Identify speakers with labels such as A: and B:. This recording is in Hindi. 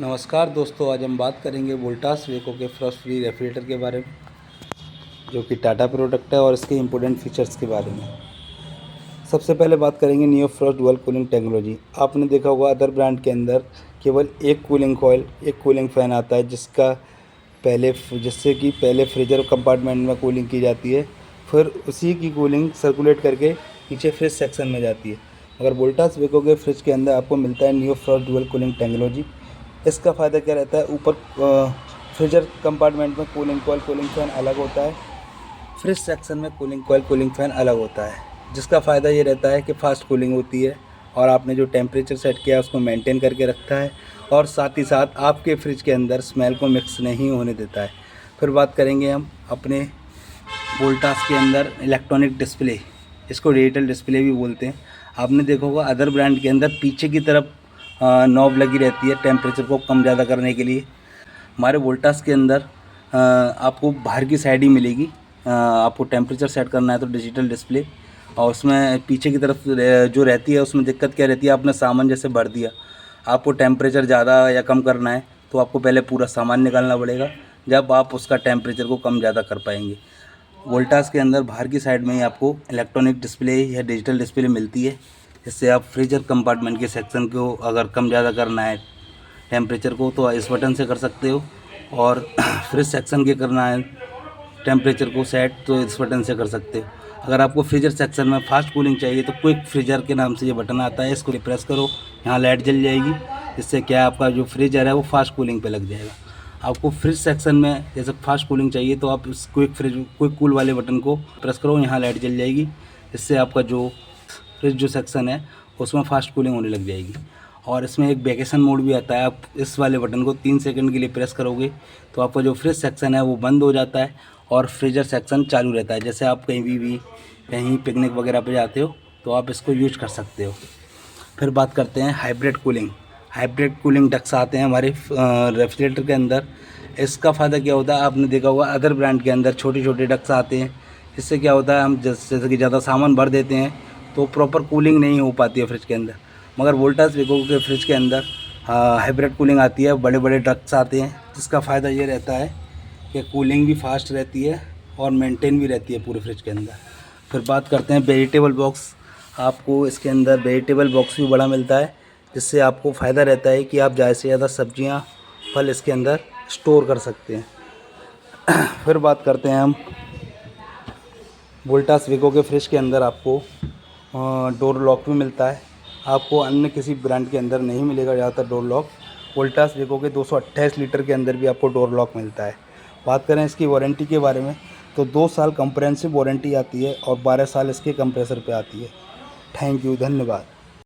A: नमस्कार दोस्तों, आज हम बात करेंगे वोल्टास वेको के फ्रॉस्ट फ्री रेफ्रिजरेटर के बारे में, जो कि टाटा प्रोडक्ट है, और इसके इम्पोर्टेंट फीचर्स के बारे में। सबसे पहले बात करेंगे neo Frost dual cooling technology. आपने देखा होगा अदर ब्रांड के अंदर केवल एक कूलिंग कॉइल, एक कूलिंग फ़ैन आता है, जिससे कि पहले फ्रीजर कंपार्टमेंट में कूलिंग की जाती है, फिर उसी की कूलिंग सर्कुलेट करके नीचे फ्रिज सेक्शन में जाती है। मगर वोल्टास वेको के फ्रिज के अंदर आपको मिलता है neo Frost dual cooling technology. इसका फ़ायदा क्या रहता है? ऊपर फ्रीजर कंपार्टमेंट में कूलिंग कॉइल, कूलिंग फ़ैन अलग होता है, फ्रिज सेक्शन में कूलिंग कॉइल, कूलिंग फ़ैन अलग होता है, जिसका फ़ायदा ये रहता है कि फ़ास्ट कूलिंग होती है और आपने जो टेम्परेचर सेट किया है उसको मेंटेन करके रखता है, और साथ ही साथ आपके फ्रिज के अंदर स्मेल को मिक्स नहीं होने देता है। फिर बात करेंगे हम अपने वोल्टास के अंदर इलेक्ट्रॉनिक डिस्प्ले, इसको डिजिटल डिस्प्ले भी बोलते हैं। आपने देखा होगा अदर ब्रांड के अंदर पीछे की तरफ नॉब लगी रहती है टेम्परेचर को कम ज़्यादा करने के लिए। हमारे वोल्टास के अंदर आपको बाहर की साइड ही मिलेगी। आपको टेम्परेचर सेट करना है तो डिजिटल डिस्प्ले, और उसमें पीछे की तरफ जो रहती है उसमें दिक्कत क्या रहती है? आपने सामान जैसे भर दिया, आपको टेम्परेचर ज़्यादा या कम करना है तो आपको पहले पूरा सामान निकालना पड़ेगा, जब आप उसका टेम्परेचर को कम ज़्यादा कर पाएंगे। वोल्टास के अंदर बाहर की साइड में ही आपको इलेक्ट्रॉनिक डिस्प्ले या डिजिटल डिस्प्ले मिलती है, जिससे आप फ्रीजर कंपार्टमेंट के सेक्शन को अगर कम ज़्यादा करना है टेम्परेचर को तो इस बटन से कर सकते हो, और फ्रिज सेक्शन के करना है टेम्परेचर को सेट तो इस बटन से कर सकते हो। अगर आपको फ्रीजर सेक्शन में फास्ट कूलिंग चाहिए तो क्विक फ्रीजर के नाम से ये बटन आता है, इसको प्रेस करो, यहाँ लाइट जल जाएगी, इससे क्या आपका जो फ्रीजर है वो फास्ट कूलिंग पे लग जाएगा। आपको फ्रिज सेक्शन में जैसे फास्ट कूलिंग चाहिए तो आप इस क्विक कूल वाले बटन को प्रेस करो, यहाँ लाइट जल जाएगी, इससे आपका जो फ्रिज जो सेक्शन है उसमें फास्ट कूलिंग होने लग जाएगी। और इसमें एक वेकेशन मोड भी आता है, आप इस वाले बटन को 3 सेकंड के लिए प्रेस करोगे तो आपका जो फ्रिज सेक्शन है वो बंद हो जाता है और फ्रीजर सेक्शन चालू रहता है। जैसे आप कहीं पिकनिक वगैरह पे जाते हो तो आप इसको यूज कर सकते हो। फिर बात करते हैं hybrid cooling. Hybrid cooling ducts आते हैं हमारे रेफ्रिजरेटर के अंदर। इसका फ़ायदा क्या होता है? आपने देखा होगा अदर ब्रांड के अंदर छोटे छोटे डक्स आते हैं, इससे क्या होता है, हम जैसे कि ज़्यादा सामान भर देते हैं तो प्रॉपर कूलिंग नहीं हो पाती है फ्रिज के अंदर। मगर वोल्टास वेको के फ्रिज के अंदर हाइब्रिड कूलिंग आती है, बड़े बड़े डक्ट्स आते हैं, जिसका फ़ायदा ये रहता है कि कूलिंग भी फास्ट रहती है और मेंटेन भी रहती है पूरे फ्रिज के अंदर। फिर बात करते हैं वेजिटेबल बॉक्स। आपको इसके अंदर वेजिटेबल बॉक्स भी बड़ा मिलता है, जिससे आपको फ़ायदा रहता है कि आप ज़्यादा से ज़्यादा सब्जियां, फल इसके अंदर स्टोर कर सकते हैं। फिर बात करते हैं हम वोल्टास वेको के फ्रिज के अंदर आपको डोर लॉक भी मिलता है। आपको अन्य किसी ब्रांड के अंदर नहीं मिलेगा ज़्यादातर डोर लॉक। वोल्टास वेको के 228 लीटर के अंदर भी आपको डोर लॉक मिलता है। बात करें इसकी वारंटी के बारे में तो 2 साल कंप्रेहेंसिव वारंटी आती है और 12 साल इसके कंप्रेसर पे आती है। थैंक यू, धन्यवाद।